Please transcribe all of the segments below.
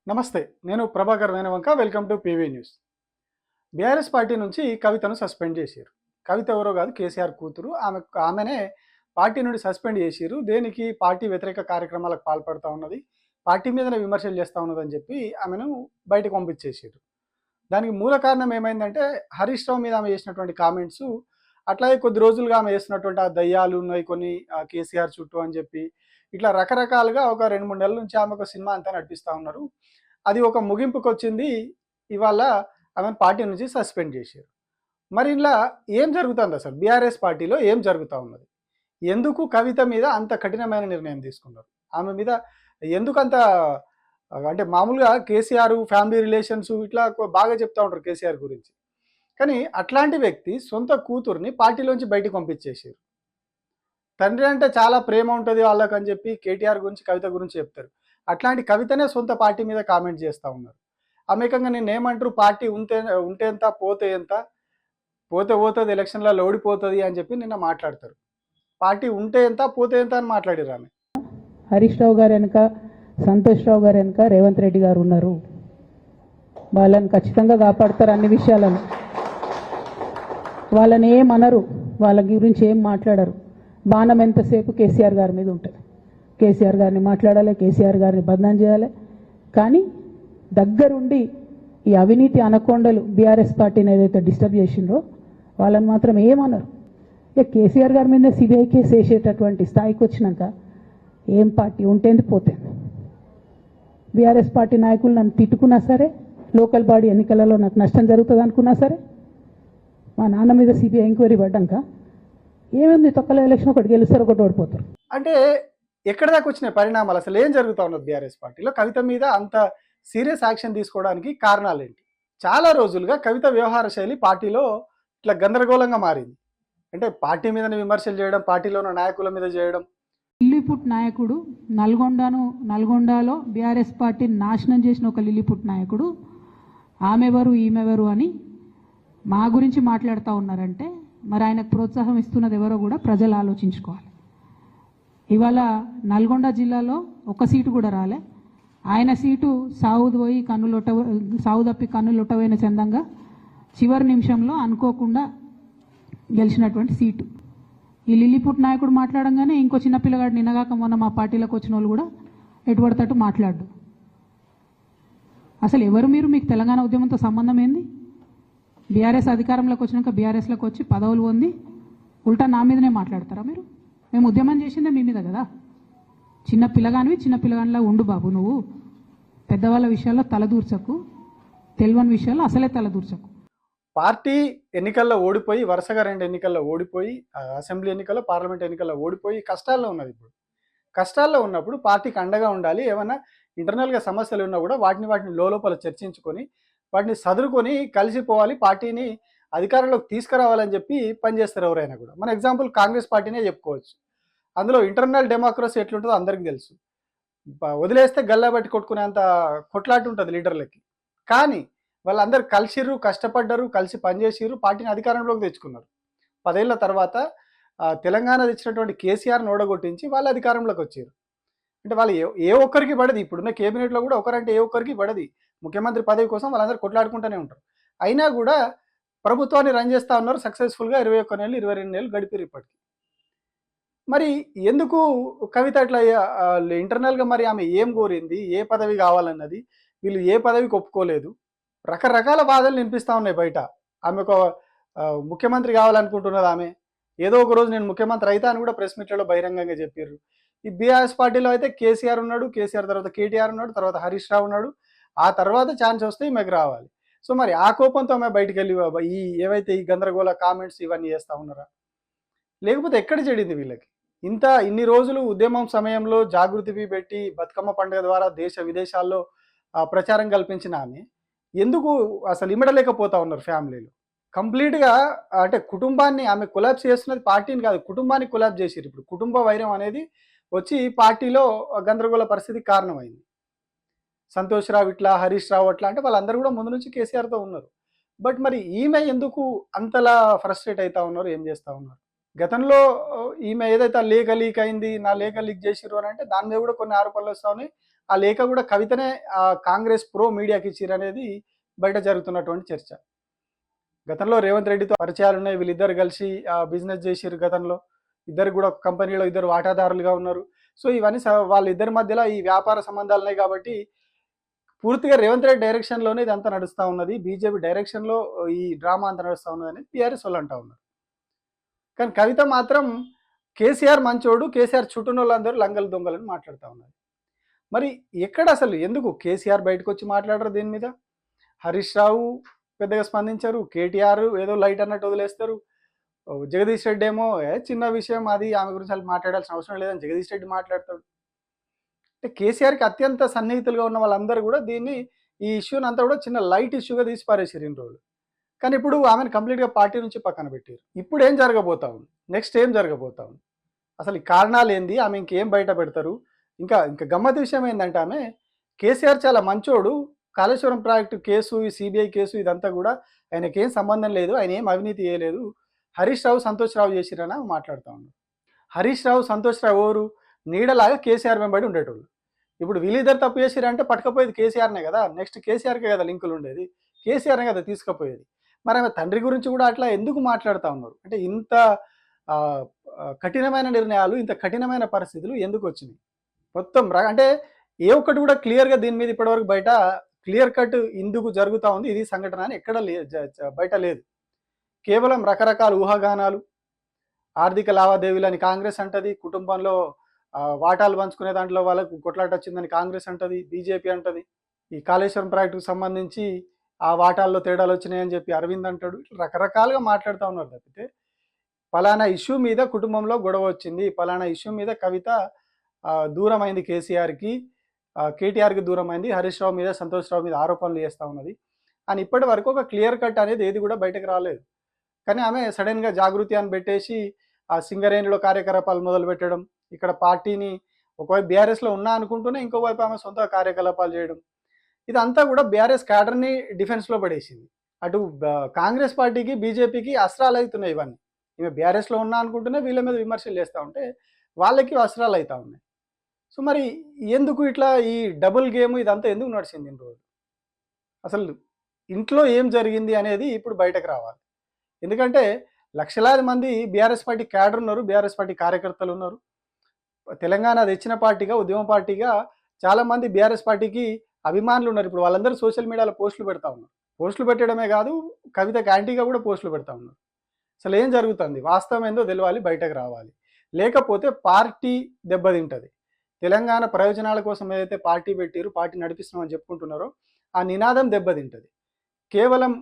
నమస్తే. నేను Prabhakar Venavanka. Welcome to PV news. BRS party నుంచి కవితను సస్పెండ్ చేశారు. కవిత ఎవరో కాదు, కేసీఆర్ కూతురు. ఆమెనే పార్టీ నుండి సస్పెండ్ చేసిర్రు. దేనికి? పార్టీ వ్యతిరేక కార్యక్రమాలకు పాల్పడతా ఉన్నది, పార్టీ మీదనే విమర్శలు చేస్తూ ఉన్నదని చెప్పి ఆమెను బయటకు పంపించేసారు. దానికి మూల కారణం ఏమైందంటే హరీష్ రావు మీద ఆమె చేసినటువంటి కామెంట్స్. అట్లాగే కొద్ది రోజులుగా ఆమె చేస్తున్నటువంటి ఆ దయ్యాలు ఉన్నాయి కొన్ని కేసీఆర్ చుట్టూ అని చెప్పి ఇట్లా రకరకాలుగా ఒక 2-3 నెలల నుంచి ఆమె ఒక సినిమా అంతా నడిపిస్తూ ఉన్నారు. అది ఒక ముగింపుకు వచ్చింది. ఇవాళ ఆమెను పార్టీ నుంచి సస్పెండ్ చేశారు. మరి ఇలా ఏం జరుగుతుంది? అసలు బీఆర్ఎస్ పార్టీలో ఏం జరుగుతూ ఉన్నది? ఎందుకు కవిత మీద అంత కఠినమైన నిర్ణయం తీసుకున్నారు? ఆమె మీద ఎందుకంత అంటే మామూలుగా కేసీఆర్ ఫ్యామిలీ రిలేషన్స్ ఇట్లా బాగా చెప్తా ఉంటారు కేసీఆర్ గురించి. కానీ అట్లాంటి వ్యక్తి సొంత కూతుర్ని పార్టీలోంచి బయటికి పంపించేసారు. తండ్రి అంటే చాలా ప్రేమ ఉంటుంది వాళ్ళకని చెప్పి కేటీఆర్ గురించి, కవిత గురించి చెప్తారు. అట్లాంటి కవితనే సొంత పార్టీ మీద కామెంట్ చేస్తూ ఉన్నారు. ఆమెకంగా నేనేమంటారు, పార్టీ ఉంటే ఎంత, పోతే ఎంత, పోతే పోతుంది, ఎలక్షన్లలో ఓడిపోతుంది అని చెప్పి నిన్న మాట్లాడతారు. పార్టీ ఉంటే ఎంత, పోతే ఎంత అని మాట్లాడారు ఆమె. హరీష్ రావు గారు వెనుక, సంతోష్ రావు గారు వెనుక రేవంత్ రెడ్డి గారు ఉన్నారు. వాళ్ళని ఖచ్చితంగా కాపాడతారు అన్ని విషయాలను. వాళ్ళని ఏమనరు, వాళ్ళ గురించి ఏం మాట్లాడరు. బాణం ఎంతసేపు కేసీఆర్ గారి మీద ఉంటుంది. కేసీఆర్ గారిని మాట్లాడాలి, కేసీఆర్ గారిని బదనాం చేయాలి. కానీ దగ్గరుండి ఈ అవినీతి అనకొండలు బీఆర్ఎస్ పార్టీని ఏదైతే డిస్టర్బ్ చేసిండ్రో వాళ్ళని మాత్రం ఏమన్నారు. ఇక కేసీఆర్ గారి మీద సిబిఐ కేసు వేసేటటువంటి స్థాయికి వచ్చినాక ఏం పార్టీ ఉంటేంది, పోతేంది. బీఆర్ఎస్ పార్టీ నాయకులు నన్ను తిట్టుకున్నా సరే, లోకల్ బాడీ ఎన్నికలలో నాకు నష్టం జరుగుతుంది అనుకున్నా సరే, మా నాన్న మీద సిబిఐ ఎంక్వైరీ పడ్డాక ఏముంది, తొక్కల ఎలక్షన్ ఒకటి గెలుస్తారు, ఒకటి ఓడిపోతారు. అంటే ఎక్కడి దాకా వచ్చిన పరిణామాలు, అసలు ఏం జరుగుతూ ఉన్నది బీఆర్ఎస్ పార్టీలో? కవిత మీద అంత సీరియస్ యాక్షన్ తీసుకోవడానికి కారణాలు ఏంటి? చాలా రోజులుగా కవిత వ్యవహార శైలి పార్టీలో ఇట్లా గందరగోళంగా మారింది. అంటే పార్టీ మీదనే విమర్శలు చేయడం, పార్టీలో ఉన్న నాయకుల మీద చేయడం. లిల్లీపుట్ నాయకుడు, నల్గొండలో బీఆర్ఎస్ పార్టీని నాశనం చేసిన ఒక లిల్లీపుట్ నాయకుడు ఆమెవరు ఈమెవరు అని మా గురించి మాట్లాడుతూ ఉన్నారంటే మరి ఆయనకు ప్రోత్సాహం ఇస్తున్నది ఎవరో కూడా ప్రజలు ఆలోచించుకోవాలి. ఇవాళ నల్గొండ జిల్లాలో ఒక సీటు కూడా రాలే. ఆయన సీటు సాగు తప్పి కన్నులొట్టవైన చందంగా చివరి నిమిషంలో అనుకోకుండా గెలిచినటువంటి సీటు. ఈ లిల్లీపుట్ నాయకుడు మాట్లాడంగానే ఇంకో చిన్న పిల్లగాడు నిన్నగాక మొన్న మా పార్టీలోకి వచ్చిన వాళ్ళు కూడా ఎటుపడతట్టు మాట్లాడు. అసలు ఎవరు మీరు? మీకు తెలంగాణ ఉద్యమంతో సంబంధం ఏంది? బీఆర్ఎస్ అధికారంలోకి వచ్చినాక బీఆర్ఎస్లోకి వచ్చి పదవులు పొంది ఉల్టా నా మీదనే మాట్లాడతారా మీరు? మేము ఉద్యమం చేసిందే మీ మీద కదా. చిన్న పిల్లగానిలా ఉండు బాబు. నువ్వు పెద్దవాళ్ళ విషయాల్లో తలదూర్చకు, తెలియని విషయాల్లో అసలే తలదూర్చకు. పార్టీ ఎన్నికల్లో ఓడిపోయి, వరుసగా 2 ఎన్నికల్లో ఓడిపోయి, అసెంబ్లీ ఎన్నికల్లో, పార్లమెంట్ ఎన్నికల్లో ఓడిపోయి కష్టాల్లో ఉన్నది. ఇప్పుడు కష్టాల్లో ఉన్నప్పుడు పార్టీకి అండగా ఉండాలి. ఏమైనా ఇంటర్నల్గా సమస్యలు ఉన్నా కూడా వాటిని లోపల చర్చించుకొని వాటిని సదురుకొని కలిసిపోవాలి, పార్టీని అధికారంలోకి తీసుకురావాలని చెప్పి పనిచేస్తారు ఎవరైనా కూడా. మన ఎగ్జాంపుల్ కాంగ్రెస్ పార్టీనే చెప్పుకోవచ్చు. అందులో ఇంటర్నల్ డెమోక్రసీ ఎట్లుంటుందో అందరికీ తెలుసు. వదిలేస్తే గల్లా బట్టి కొట్టుకునేంత కొట్లాట ఉంటుంది లీడర్లకి. కానీ వాళ్ళందరూ కలిసిర్రు, కష్టపడ్డారు, కలిసి పనిచేసిర్రు, పార్టీని అధికారంలోకి తెచ్చుకున్నారు. 10 ఏళ్ల తర్వాత తెలంగాణ తెచ్చినటువంటి కేసీఆర్ని ఓడగొట్టించి వాళ్ళు అధికారంలోకి వచ్చారు. అంటే వాళ్ళు ఏ ఒక్కరికి పడది. ఇప్పుడున్న కేబినెట్లో కూడా ఒకరంటే ఏ ఒక్కరికి పడది. ముఖ్యమంత్రి పదవి కోసం వాళ్ళందరూ కొట్లాడుకుంటూనే ఉంటారు. అయినా కూడా ప్రభుత్వాన్ని రన్ చేస్తూ ఉన్నారు సక్సెస్ఫుల్గా. 21 నెలలు 22 నెలలు గడిపారు ఇప్పటికి. మరి ఎందుకు కవిత అట్లా ఇంటర్నల్గా మరి ఆమె ఏం కోరింది, ఏ పదవి కావాలన్నది, వీళ్ళు ఏ పదవికి ఒప్పుకోలేదు, రకరకాల బాధలు వినిపిస్తూ ఉన్నాయి బయట. ఆమె ఒక ముఖ్యమంత్రి కావాలనుకుంటున్నది. ఆమె ఏదో ఒక రోజు నేను ముఖ్యమంత్రి అయితే అని కూడా ప్రెస్ మీట్లలో బహిరంగంగా చెప్పారు. ఈ బీఆర్ఎస్ పార్టీలో అయితే కేసీఆర్ ఉన్నాడు, కేసీఆర్ తర్వాత కేటీఆర్ ఉన్నాడు, తర్వాత హరీష్ రావు ఉన్నాడు. ఆ తర్వాత ఛాన్స్ వస్తే ఈమెకు రావాలి. సో మరి ఆ కోపంతో ఆమె బయటికి వెళ్ళి ఏవైతే ఈ గందరగోళ కామెంట్స్ ఇవన్నీ చేస్తూ ఉన్నారా? లేకపోతే ఎక్కడ చెడింది వీళ్ళకి? ఇన్ని రోజులు ఉద్యమం సమయంలో జాగృతి పెట్టి బతుకమ్మ పండుగ ద్వారా దేశ విదేశాల్లో ప్రచారం కల్పించిన ఆమె ఎందుకు అసలు ఇమడలేకపోతా ఉన్నారు ఫ్యామిలీలో? కంప్లీట్గా అంటే కుటుంబాన్ని ఆమె కొలాబ్స్ చేస్తున్నది, పార్టీని కాదు కుటుంబాన్ని కొలాబ్స్ చేసిరు. ఇప్పుడు కుటుంబ వైరం అనేది వచ్చి పార్టీలో గందరగోళ పరిస్థితికి కారణమైంది. సంతోష్ రావు ఇట్లా, హరీష్ రావు అట్లా అంటే వాళ్ళందరూ కూడా ముందు నుంచి కేసీఆర్తో ఉన్నారు. బట్ మరి ఈమె ఎందుకు అంతలా ఫ్రస్ట్రేట్ అవుతా ఉన్నారు, ఏం చేస్తూ ఉన్నారు? గతంలో ఈమె ఏదైతే లేఖ లీక్ అయింది, నా లేఖ లీక్ చేసిరు అని అంటే దాని మీద కూడా కొన్ని ఆరోపణలు వస్తూ ఉన్నాయి. ఆ లేఖ కూడా కవితనే కాంగ్రెస్ ప్రో మీడియాకి ఇచ్చిరనేది బయట జరుగుతున్నటువంటి చర్చ. గతంలో రేవంత్ రెడ్డితో పరిచయాలు ఉన్నాయి, వీళ్ళిద్దరు కలిసి బిజినెస్ చేసిరు గతంలో, ఇద్దరు కూడా ఒక కంపెనీలో ఇద్దరు వాటాదారులుగా ఉన్నారు. సో ఇవన్నీ వాళ్ళిద్దరి మధ్యలో ఈ వ్యాపార సంబంధాలు ఉన్నాయి కాబట్టి పూర్తిగా రేవంత్ రెడ్డి డైరెక్షన్లోనే ఇదంతా నడుస్తూ ఉన్నది, బీజేపీ డైరెక్షన్లో ఈ డ్రామా అంతా నడుస్తూ ఉన్నదని టీఆర్ఎస్ వాళ్ళు అంటూ ఉన్నారు. కానీ కవిత మాత్రం కేసీఆర్ మంచోడు, కేసీఆర్ చుట్టూన వాళ్ళందరూ లంగలు దొంగలని మాట్లాడుతూ ఉన్నారు. మరి ఎక్కడ అసలు ఎందుకు కేసీఆర్ బయటకు వచ్చి మాట్లాడరు దీని మీద? హరీష్ రావు పెద్దగా స్పందించారు, కేటీఆర్ ఏదో లైట్ అన్నట్టు వదిలేస్తారు, జగదీష్ రెడ్డి ఏమో చిన్న విషయం అది, ఆమె గురించి అసలు మాట్లాడాల్సిన అవసరం లేదని జగదీష్ రెడ్డి మాట్లాడతాడు. అంటే కేసీఆర్కి అత్యంత సన్నిహితులుగా ఉన్న వాళ్ళందరూ కూడా దీన్ని, ఈ ఇష్యూని అంతా కూడా చిన్న లైట్ ఇష్యూగా తీసి పారేసారు ఇన్ని రోజులు. కానీ ఇప్పుడు ఆమెను కంప్లీట్గా పార్టీ నుంచి పక్కన పెట్టారు. ఇప్పుడు ఏం జరగబోతా ఉంది, నెక్స్ట్ ఏం జరగబోతా ఉంది, అసలు ఈ కారణాలు ఏంది, ఆమె ఇంకేం బయట పెడతారు? ఇంకా ఇంకా గమ్మత్ విషయం ఏంటంటే ఆమె కేసీఆర్ చాలా మంచోడు, కాళేశ్వరం ప్రాజెక్టు కేసు, ఈ సిబిఐ కేసు ఇదంతా కూడా ఆయనకేం సంబంధం లేదు, ఆయన ఏం అవినీతి చేయలేదు, హరీష్ రావు సంతోష్ రావు చేసిరని మాట్లాడుతూ ఉన్నారు. హరీష్ రావు సంతోష్ రావు ఎవరు? నీడలాగా కేసీఆర్ వెంబడి ఉండేటోళ్ళు. ఇప్పుడు వీళ్ళిద్దరు తప్పు చేసిరంటే పట్టుకపోయేది కేసీఆర్నే కదా, నెక్స్ట్ కేసీఆర్కే కదా లింకులు ఉండేది, కేసీఆర్నే కదా తీసుకుపోయేది. మరి ఆమె తండ్రి గురించి కూడా అట్లా ఎందుకు మాట్లాడుతూ ఉన్నారు? అంటే ఇంత కఠినమైన నిర్ణయాలు, ఇంత కఠినమైన పరిస్థితులు ఎందుకు వచ్చినాయి? మొత్తం అంటే ఏ ఒక్కటి కూడా క్లియర్గా దీని మీద ఇప్పటివరకు బయట క్లియర్ కట్ ఇందుకు జరుగుతూ ఉంది ఇది సంఘటన అని ఎక్కడ బయట లేదు. కేవలం రకరకాల ఊహాగానాలు, ఆర్థిక లావాదేవీలని కాంగ్రెస్ అంటది, కుటుంబంలో వాటాలు పంచుకునే దాంట్లో వాళ్ళకు కొట్లాట వచ్చిందని కాంగ్రెస్ అంటది, బీజేపీ అంటది, ఈ కాళేశ్వరం ప్రాజెక్టుకు సంబంధించి ఆ వాటాల్లో తేడాలు వచ్చినాయని చెప్పి అరవింద్ అంటాడు. రకరకాలుగా మాట్లాడుతూ ఉన్నారు తప్పితే పలానా ఇష్యూ మీద కుటుంబంలో గొడవ వచ్చింది, పలానా ఇష్యూ మీద కవిత దూరమైంది కేసీఆర్కి, కేటీఆర్కి దూరమైంది, హరీష్ రావు మీద సంతోష్ రావు మీద ఆరోపణలు చేస్తూ ఉన్నది అని ఇప్పటి వరకు ఒక క్లియర్ కట్ అనేది ఏది కూడా బయటకు రాలేదు. కానీ ఆమె సడన్గా జాగృతి అని పెట్టేసి ఆ సింగరేణిలో కార్యకలాపాలు మొదలు పెట్టడం, ఇక్కడ పార్టీని ఒకవైపు బీఆర్ఎస్లో ఉన్నా అనుకుంటూనే ఇంకోవైపు ఆమె సొంత కార్యకలాపాలు చేయడం, ఇదంతా కూడా బీఆర్ఎస్ క్యాడర్ని డిఫెన్స్లో పడేసింది. అటు కాంగ్రెస్ పార్టీకి బీజేపీకి అస్త్రాలు అవుతున్నాయి ఇవన్నీ. ఈమె బీఆర్ఎస్లో ఉన్నా అనుకుంటూనే వీళ్ళ మీద విమర్శలు చేస్తూ ఉంటే వాళ్ళకి అస్త్రాలు అవుతూ ఉన్నాయి. సో మరి ఎందుకు ఇట్లా ఈ డబుల్ గేమ్ ఇదంతా ఎందుకు నడిచింది ఇన్ని రోజులు? అసలు ఇంట్లో ఏం జరిగింది అనేది ఇప్పుడు బయటకు రావాలి. ఎందుకంటే లక్షలాది మంది బీఆర్ఎస్ పార్టీ క్యాడర్ ఉన్నారు, బీఆర్ఎస్ పార్టీ కార్యకర్తలు ఉన్నారు. తెలంగాణ తెచ్చిన పార్టీగా, ఉద్యమ పార్టీగా చాలామంది బీఆర్ఎస్ పార్టీకి అభిమానులు ఉన్నారు. ఇప్పుడు వాళ్ళందరూ సోషల్ మీడియాలో పోస్టులు పెడతా ఉన్నారు. పోస్టులు పెట్టడమే కాదు, కవితకి యాంటీగా కూడా పోస్టులు పెడతా ఉన్నారు. అసలు ఏం జరుగుతుంది, వాస్తవం ఏందో తెలియాలి, బయటకు రావాలి. లేకపోతే పార్టీ దెబ్బతింటుంది. తెలంగాణ ప్రయోజనాల కోసం ఏదైతే పార్టీ పెట్టారు, పార్టీ నడిపిస్తున్నామని చెప్పుకుంటున్నారో ఆ నినాదం దెబ్బతింటుంది. కేవలం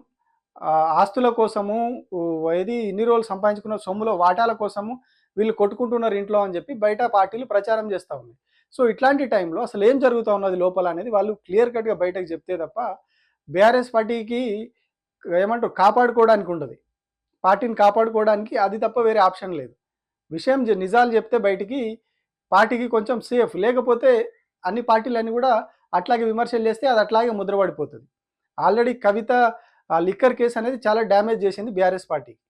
ఆస్తుల కోసము, ఏది ఇన్ని రోజులు సంపాదించుకున్న సొమ్ములో వాటాల కోసము వీళ్ళు కొట్టుకుంటున్నారు ఇంట్లో అని చెప్పి బయట పార్టీలు ప్రచారం చేస్తూ ఉన్నాయి. సో ఇట్లాంటి టైంలో అసలు ఏం జరుగుతూ ఉన్నది లోపల అనేది వాళ్ళు క్లియర్ కట్గా బయటకు చెప్తే తప్ప బీఆర్ఎస్ పార్టీకి ఏమంటారు కాపాడుకోవడానికి ఉండదు. పార్టీని కాపాడుకోవడానికి అది తప్ప వేరే ఆప్షన్ లేదు. విషయం నిజాలు చెప్తే బయటికి పార్టీకి కొంచెం సేఫ్, లేకపోతే అన్ని పార్టీలన్నీ కూడా అట్లాగే విమర్శలు చేస్తే అది అట్లాగే ముద్రపడిపోతుంది. ఆల్రెడీ కవిత లిక్కర్ కేసు అనేది చాలా డ్యామేజ్ చేసింది బీఆర్ఎస్ పార్టీకి.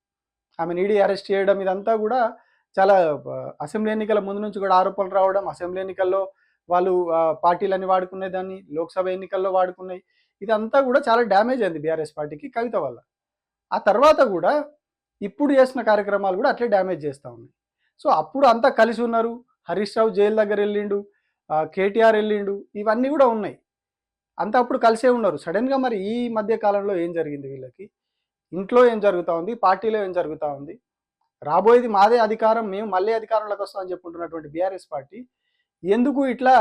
ఆమెను ఈడీ అరెస్ట్ చేయడం ఇదంతా కూడా చాలా, అసెంబ్లీ ఎన్నికల ముందు నుంచి కూడా ఆరోపణలు రావడం, అసెంబ్లీ ఎన్నికల్లో వాళ్ళు పార్టీలన్నీ వాడుకునే దాన్ని, లోక్సభ ఎన్నికల్లో వాడుకున్నాయి, ఇదంతా కూడా చాలా డ్యామేజ్ అయింది బీఆర్ఎస్ పార్టీకి కవిత వల్ల. ఆ తర్వాత కూడా ఇప్పుడు చేసిన కార్యక్రమాలు కూడా అట్లే డ్యామేజ్ చేస్తూ ఉన్నాయి. సో అప్పుడు అంతా కలిసి ఉన్నారు, హరీష్ రావు జైలు దగ్గర వెళ్ళిండు, కేటీఆర్ వెళ్ళిండు, ఇవన్నీ కూడా ఉన్నాయి, అంతా అప్పుడు కలిసే ఉన్నారు. సడన్గా మరి ఈ మధ్య కాలంలో ఏం జరిగింది, వీళ్ళకి ఇంట్లో ఏం జరుగుతూ ఉంది, పార్టీలో ఏం జరుగుతూ ఉంది, రాబోయేది మాదే అధికారం, మేము మళ్ళీ అధికారంలోకి వస్తామని చెప్పుకుంటున్నటువంటి బీఆర్ఎస్ పార్టీ ఎందుకు ఇట్లా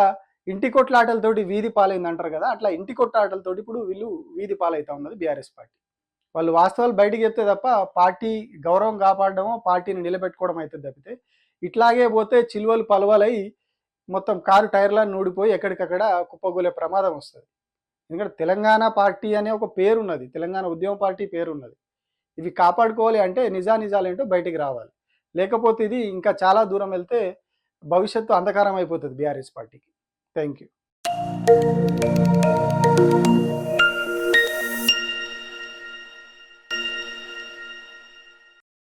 ఇంటి కొట్లాటలతోటి వీధి పాలైంది అంటారు కదా, అట్లా ఇంటి కొట్లాటలతోటి ఇప్పుడు వీళ్ళు వీధి పాలవుతూ ఉన్నది బీఆర్ఎస్ పార్టీ. వాళ్ళు వాస్తవాలు బయటికి చెప్తే తప్ప పార్టీ గౌరవం కాపాడడమో పార్టీని నిలబెట్టుకోవడం అవుతుంది తప్పితే ఇట్లాగే పోతే చిలువలు పలవలై మొత్తం కారు టైర్లను నూడిపోయి ఎక్కడికక్కడ కుప్పగూలే ప్రమాదం వస్తుంది. ఎందుకంటే తెలంగాణ పార్టీ అనే ఒక పేరు ఉన్నది, తెలంగాణ ఉద్యమ పార్టీ పేరు ఉన్నది. ఇవి కాపాడుకోవాలి అంటే నిజాలు ఏంటో బయటికి రావాలి. లేకపోతే ఇది ఇంకా చాలా దూరం వెళ్తే భవిష్యత్తు అంధకారం అయిపోతుంది బీఆర్ఎస్ పార్టీకి. Thank you.